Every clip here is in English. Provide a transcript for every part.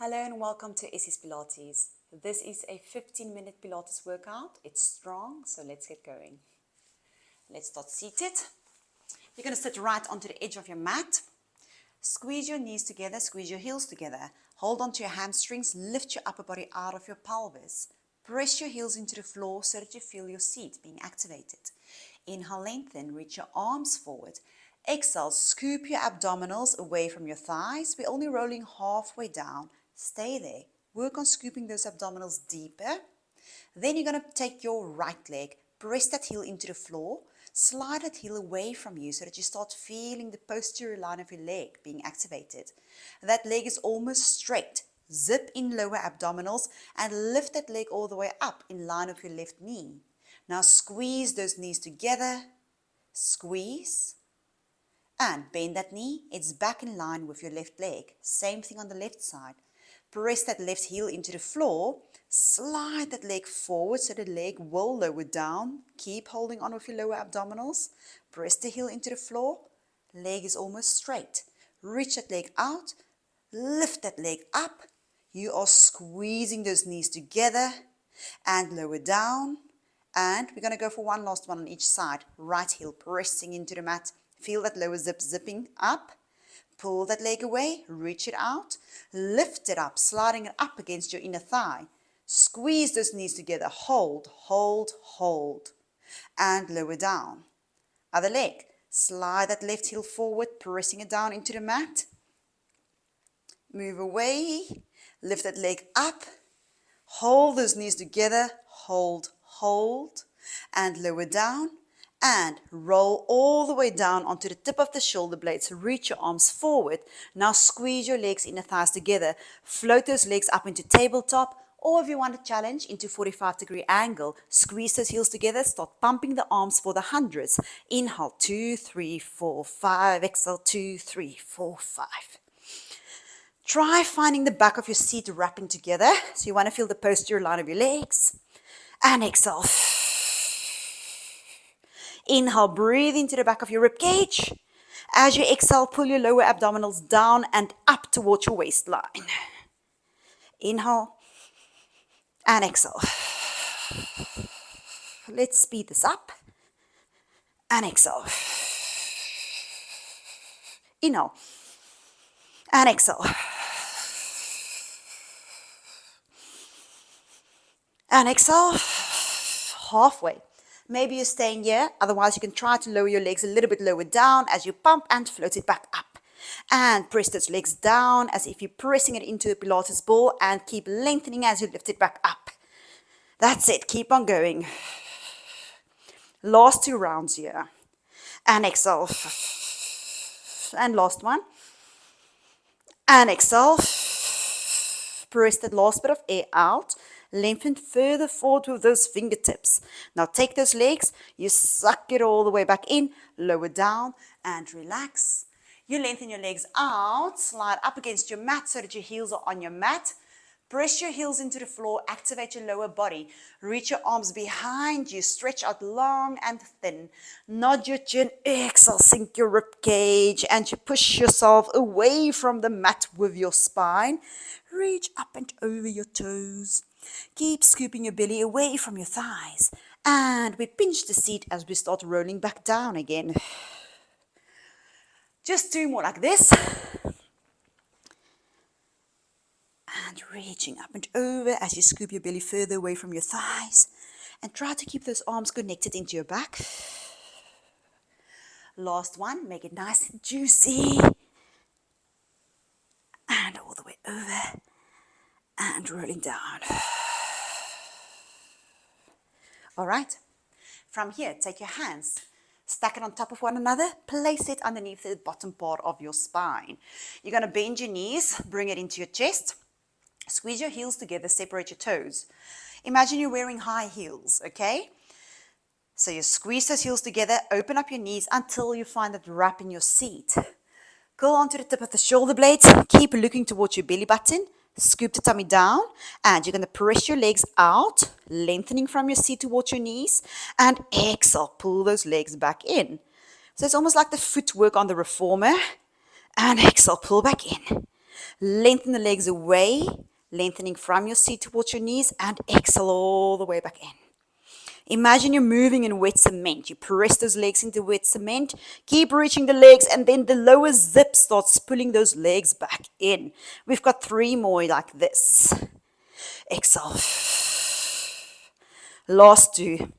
Hello and welcome to Essie's Pilates. This is a 15-minute Pilates workout. It's strong, so let's get going. Let's start seated. You're going to sit right onto the edge of your mat. Squeeze your knees together, squeeze your heels together. Hold onto your hamstrings, lift your upper body out of your pelvis. Press your heels into the floor so that you feel your seat being activated. Inhale, lengthen, reach your arms forward. Exhale, scoop your abdominals away from your thighs. We're only rolling halfway down. Stay there. Work on scooping those abdominals deeper. Then you're going to take your right leg, press that heel into the floor, slide that heel away from you so that you start feeling the posterior line of your leg being activated. That leg is almost straight. Zip in lower abdominals and lift that leg all the way up in line with your left knee. Now squeeze those knees together. Squeeze. And bend that knee. It's back in line with your left leg. Same thing on the left side. Press that left heel into the floor. Slide that leg forward so the leg will lower down. Keep holding on with your lower abdominals. Press the heel into the floor. Leg is almost straight. Reach that leg out. Lift that leg up. You are squeezing those knees together and lower down. And we're going to go for one last one on each side. Right heel pressing into the mat. Feel that lower zip zipping up. Pull that leg away, reach it out, lift it up, sliding it up against your inner thigh. Squeeze those knees together, hold, hold, hold, and lower down. Other leg, slide that left heel forward, pressing it down into the mat. Move away, lift that leg up, hold those knees together, hold, hold, and lower down. And roll all the way down onto the tip of the shoulder blades. Reach your arms forward. Now squeeze your legs, inner thighs together. Float those legs up into tabletop. Or if you want a challenge, into 45-degree angle. Squeeze those heels together. Start pumping the arms for the hundreds. Inhale, 2, 3, 4, 5. Exhale, 2, 3, 4, 5. Try finding the back of your seat wrapping together. So you want to feel the posterior line of your legs. And exhale. Inhale, breathe into the back of your rib cage. As you exhale, pull your lower abdominals down and up towards your waistline. Inhale and exhale. Let's speed this up. And exhale. Inhale and exhale. And exhale. Halfway. Maybe you're staying here, otherwise you can try to lower your legs a little bit lower down as you pump and float it back up. And press those legs down as if you're pressing it into a Pilates ball and keep lengthening as you lift it back up. That's it, keep on going. Last 2 rounds here. And exhale. And last one. And exhale. Press that last bit of air out. Lengthen further forward with those fingertips. Now take those legs, you suck it all the way back in, lower down and relax. You lengthen your legs out, slide up against your mat so that your heels are on your mat. Press your heels into the floor, activate your lower body. Reach your arms behind you, stretch out long and thin. Nod your chin, exhale, sink your rib cage and you push yourself away from the mat with your spine. Reach up and over your toes. Keep scooping your belly away from your thighs. And we pinch the seat as we start rolling back down again. Just 2 more like this. And reaching up and over as you scoop your belly further away from your thighs. And try to keep those arms connected into your back. Last one, make it nice and juicy. And all the way over. And rolling down. All right. From here, take your hands, stack it on top of one another, place it underneath the bottom part of your spine. You're going to bend your knees, bring it into your chest, squeeze your heels together, separate your toes. Imagine you're wearing high heels, okay? So you squeeze those heels together, open up your knees until you find that wrap in your seat. Curl onto the tip of the shoulder blades, keep looking towards your belly button. Scoop the tummy down and you're going to press your legs out, lengthening from your seat towards your knees, and exhale, pull those legs back in. So it's almost like the footwork on the reformer, and exhale, pull back in. Lengthen the legs away, lengthening from your seat towards your knees, and exhale all the way back in. Imagine you're moving in wet cement. You press those legs into wet cement, keep reaching the legs, and then the lower zip starts pulling those legs back in. We've got 3 more like this. Exhale. Last 2.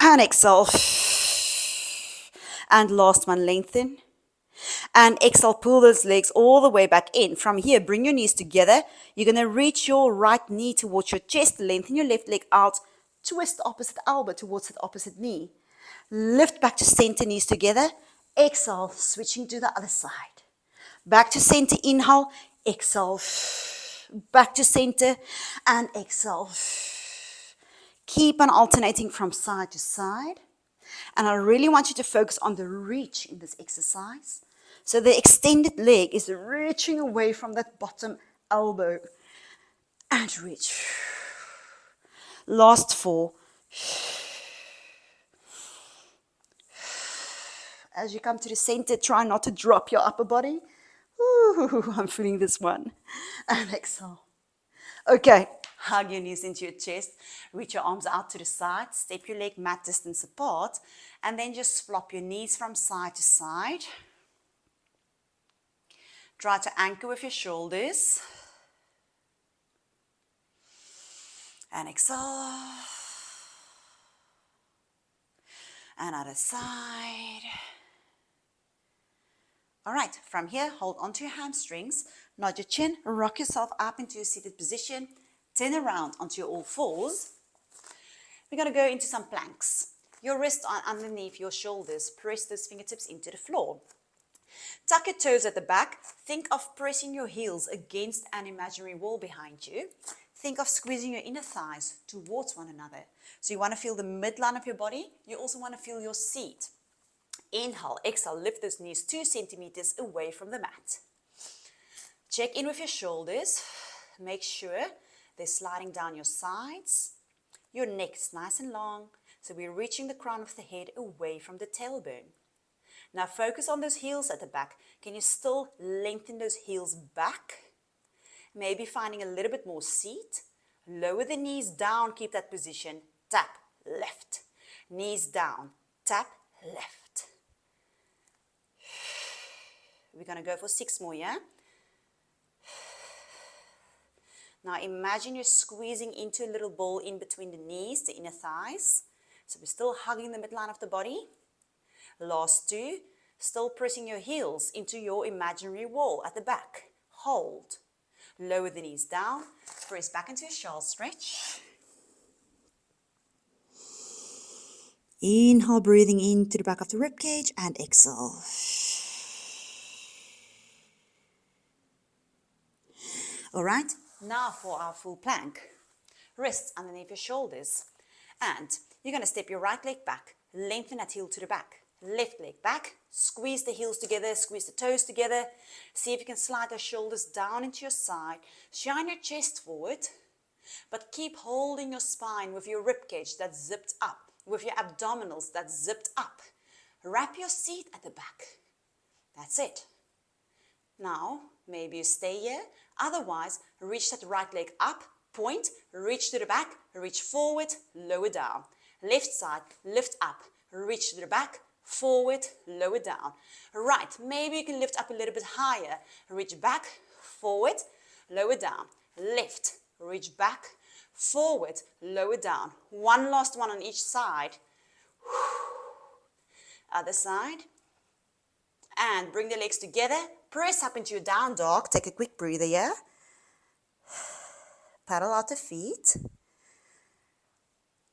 And exhale. And last one, lengthen. And exhale, pull those legs all the way back in. From here, bring your knees together. You're going to reach your right knee towards your chest, lengthen your left leg out, twist the opposite elbow towards the opposite knee. Lift back to center, knees together. Exhale, switching to the other side. Back to center, inhale, exhale. Back to center and exhale. Keep on alternating from side to side. And I really want you to focus on the reach in this exercise. So the extended leg is reaching away from that bottom elbow. And reach. Last 4. As you come to the center, try not to drop your upper body. Ooh, I'm feeling this one. And exhale. Okay, hug your knees into your chest. Reach your arms out to the side. Step your leg mat distance apart. And then just flop your knees from side to side. Try to anchor with your shoulders. And exhale. And other side. All right, from here, hold onto your hamstrings. Nod your chin, rock yourself up into a seated position. Turn around onto your all fours. We're going to go into some planks. Your wrists are underneath your shoulders. Press those fingertips into the floor. Tuck your toes at the back. Think of pressing your heels against an imaginary wall behind you. Think of squeezing your inner thighs towards one another. So you want to feel the midline of your body. You also want to feel your seat. Inhale, exhale, lift those knees 2 centimeters away from the mat. Check in with your shoulders. Make sure they're sliding down your sides. Your neck is nice and long, so we're reaching the crown of the head away from the tailbone. Now focus on those heels at the back. Can you still lengthen those heels back? Maybe finding a little bit more seat. Lower the knees down, keep that position. Tap, left. Knees down, tap, left. We're going to go for 6 more, yeah? Now imagine you're squeezing into a little ball in between the knees, the inner thighs. So we're still hugging the midline of the body. Last 2, still pressing your heels into your imaginary wall at the back. Hold. Lower the knees down. Press back into a shawl stretch. Inhale, breathing into the back of the rib cage, and exhale. All right, now for our full plank. Wrists underneath your shoulders. And you're going to step your right leg back. Lengthen that heel to the back. Left leg back. Squeeze the heels together. Squeeze the toes together. See if you can slide those shoulders down into your side. Shine your chest forward. But keep holding your spine with your rib cage that's zipped up. With your abdominals that's zipped up. Wrap your seat at the back. That's it. Now, maybe you stay here. Otherwise, reach that right leg up, point, reach to the back, reach forward, lower down. Left side, lift up, reach to the back, forward, lower down. Right, maybe you can lift up a little bit higher. Reach back, forward, lower down. Left, reach back, forward, lower down. One last one on each side. Other side. And bring the legs together. Press up into your down dog. Take a quick breather here. Paddle out the feet.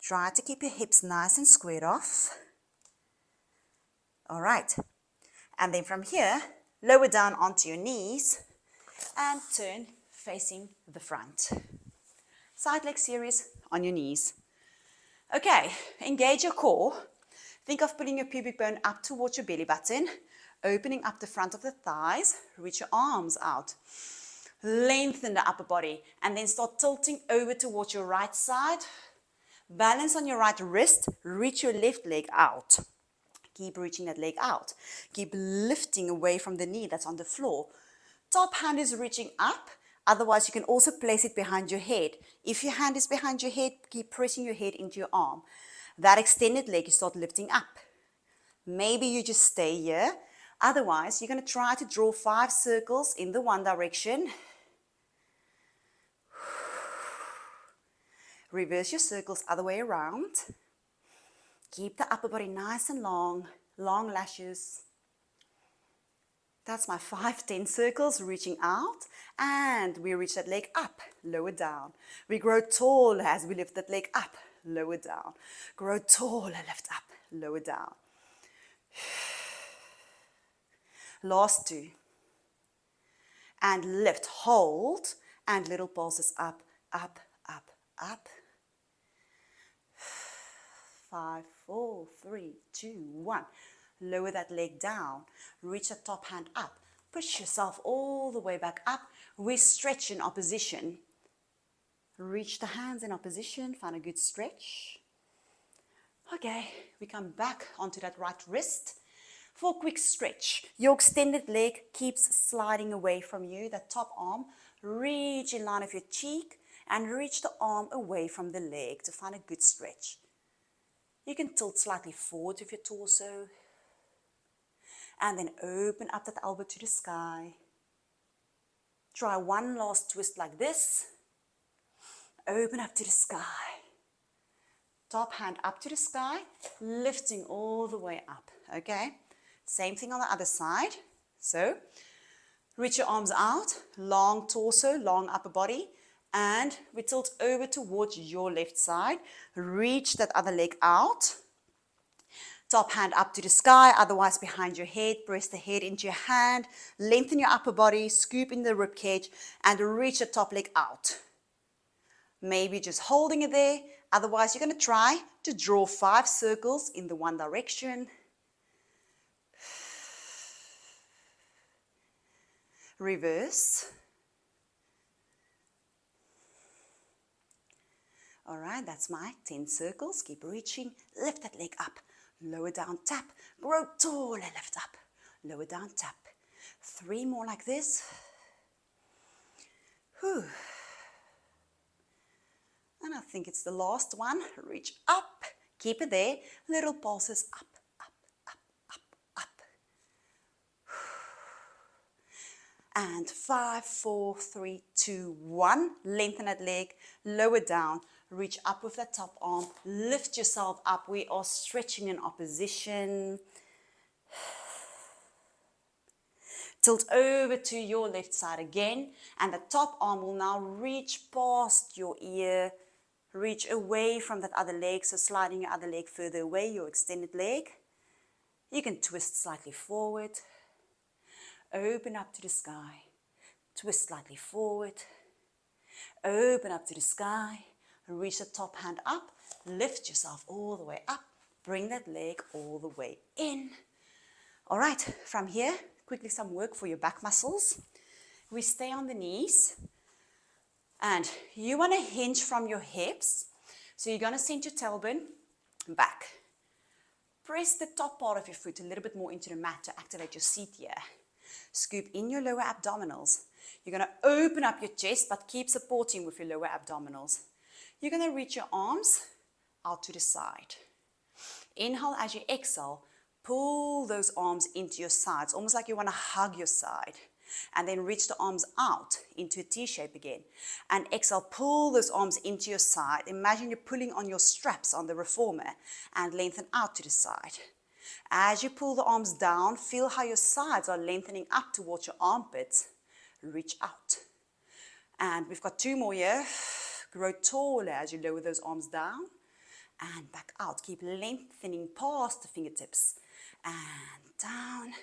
Try to keep your hips nice and squared off. All right. And then from here, lower down onto your knees and turn facing the front. Side leg series on your knees. Okay, engage your core. Think of pulling your pubic bone up towards your belly button. Opening up the front of the thighs, reach your arms out. Lengthen the upper body and then start tilting over towards your right side. Balance on your right wrist, reach your left leg out. Keep reaching that leg out. Keep lifting away from the knee that's on the floor. Top hand is reaching up. Otherwise, you can also place it behind your head. If your hand is behind your head, keep pressing your head into your arm. That extended leg, you start lifting up. Maybe you just stay here. Otherwise, you're going to try to draw 5 circles in the one direction. Reverse your circles other way around. Keep the upper body nice and long, long lashes. That's my 5, 10 circles reaching out, and we reach that leg up, lower down. We grow taller as we lift that leg up, lower down. Grow taller, lift up, lower down. Last 2. And lift, hold, and little pulses up, up, up, up. 5, 4, 3, 2, 1. Lower that leg down. Reach the top hand up. Push yourself all the way back up. We stretch in opposition. Reach the hands in opposition. Find a good stretch. Okay, we come back onto that right wrist for a quick stretch. Your extended leg keeps sliding away from you. That top arm, reach in line of your cheek and reach the arm away from the leg to find a good stretch. You can tilt slightly forward with your torso. And then open up that elbow to the sky. Try one last twist like this. Open up to the sky. Top hand up to the sky, lifting all the way up, okay? Same thing on the other side. So, reach your arms out, long torso, long upper body, and we tilt over towards your left side. Reach that other leg out. Top hand up to the sky, otherwise behind your head. Press the head into your hand. Lengthen your upper body, scoop in the rib cage, and reach the top leg out. Maybe just holding it there. Otherwise, you're going to try to draw 5 circles in the one direction. Reverse. All right, that's my 10 circles. Keep reaching. Lift that leg up. Lower down, tap. Grow taller, lift up. Lower down, tap. 3 more like this. Whew. And I think it's the last one. Reach up. Keep it there. Little pulses up, up, up, up, up. And 5, 4, 3, 2, 1. Lengthen that leg. Lower down. Reach up with that top arm. Lift yourself up. We are stretching in opposition. Tilt over to your left side again. And the top arm will now reach past your ear. Reach away from that other leg. So sliding your other leg further away, your extended leg. You can twist slightly forward. Open up to the sky. Twist slightly forward. Open up to the sky. Reach the top hand up. Lift yourself all the way up. Bring that leg all the way in. All right, from here, quickly some work for your back muscles. We stay on the knees. And you want to hinge from your hips. So you're going to send your tailbone back. Press the top part of your foot a little bit more into the mat to activate your seat here. Scoop in your lower abdominals. You're going to open up your chest, but keep supporting with your lower abdominals. You're going to reach your arms out to the side. Inhale as you exhale. Pull those arms into your sides, almost like you want to hug your side. And then reach the arms out into a T shape again. And exhale, pull those arms into your side. Imagine you're pulling on your straps on the reformer and lengthen out to the side. As you pull the arms down, feel how your sides are lengthening up towards your armpits. Reach out. And we've got 2 more here. Grow taller as you lower those arms down. And back out. Keep lengthening past the fingertips. And down.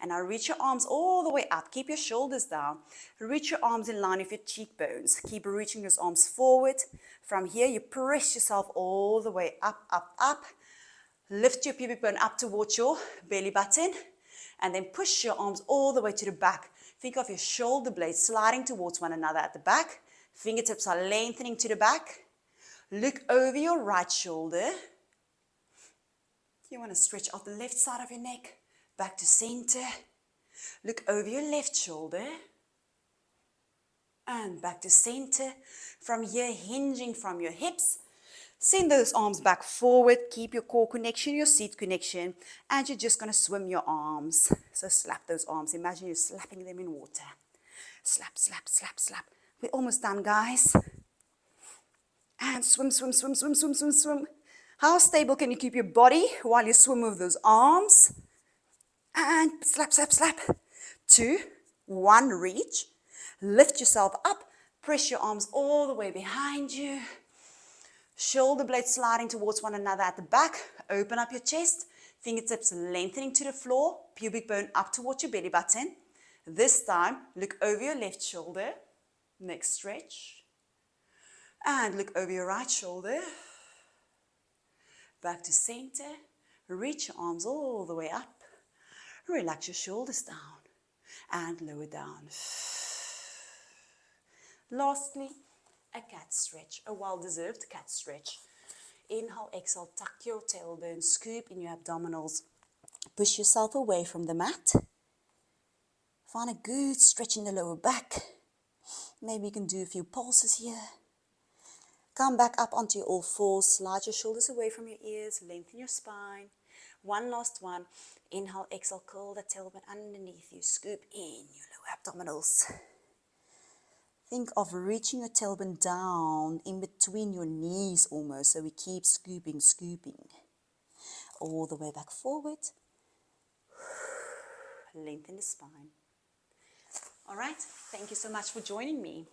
And now reach your arms all the way up. Keep your shoulders down. Reach your arms in line with your cheekbones. Keep reaching those arms forward. From here, you press yourself all the way up, up, up. Lift your pubic bone up towards your belly button. And then push your arms all the way to the back. Think of your shoulder blades sliding towards one another at the back. Fingertips are lengthening to the back. Look over your right shoulder. You want to stretch out the left side of your neck. Back to center. Look over your left shoulder. And back to center. From here, hinging from your hips. Send those arms back forward. Keep your core connection, your seat connection. And you're just going to swim your arms. So slap those arms. Imagine you're slapping them in water. Slap, slap, slap, slap. We're almost done, guys. And swim, swim, swim, swim, swim, swim, swim. How stable can you keep your body while you swim with those arms? And slap, slap, slap. 2, 1, reach. Lift yourself up. Press your arms all the way behind you. Shoulder blades sliding towards one another at the back. Open up your chest. Fingertips lengthening to the floor. Pubic bone up towards your belly button. This time, look over your left shoulder. Next stretch. And look over your right shoulder. Back to center. Reach your arms all the way up. Relax your shoulders down and lower down. Lastly, a cat stretch, a well-deserved cat stretch. Inhale, exhale, tuck your tailbone, scoop in your abdominals. Push yourself away from the mat. Find a good stretch in the lower back. Maybe you can do a few pulses here. Come back up onto your all fours. Slide your shoulders away from your ears. Lengthen your spine. One last one. Inhale, exhale, curl the tailbone underneath you. Scoop in your lower abdominals. Think of reaching your tailbone down in between your knees almost. So we keep scooping, scooping. All the way back forward. Lengthen the spine. All right. Thank you so much for joining me.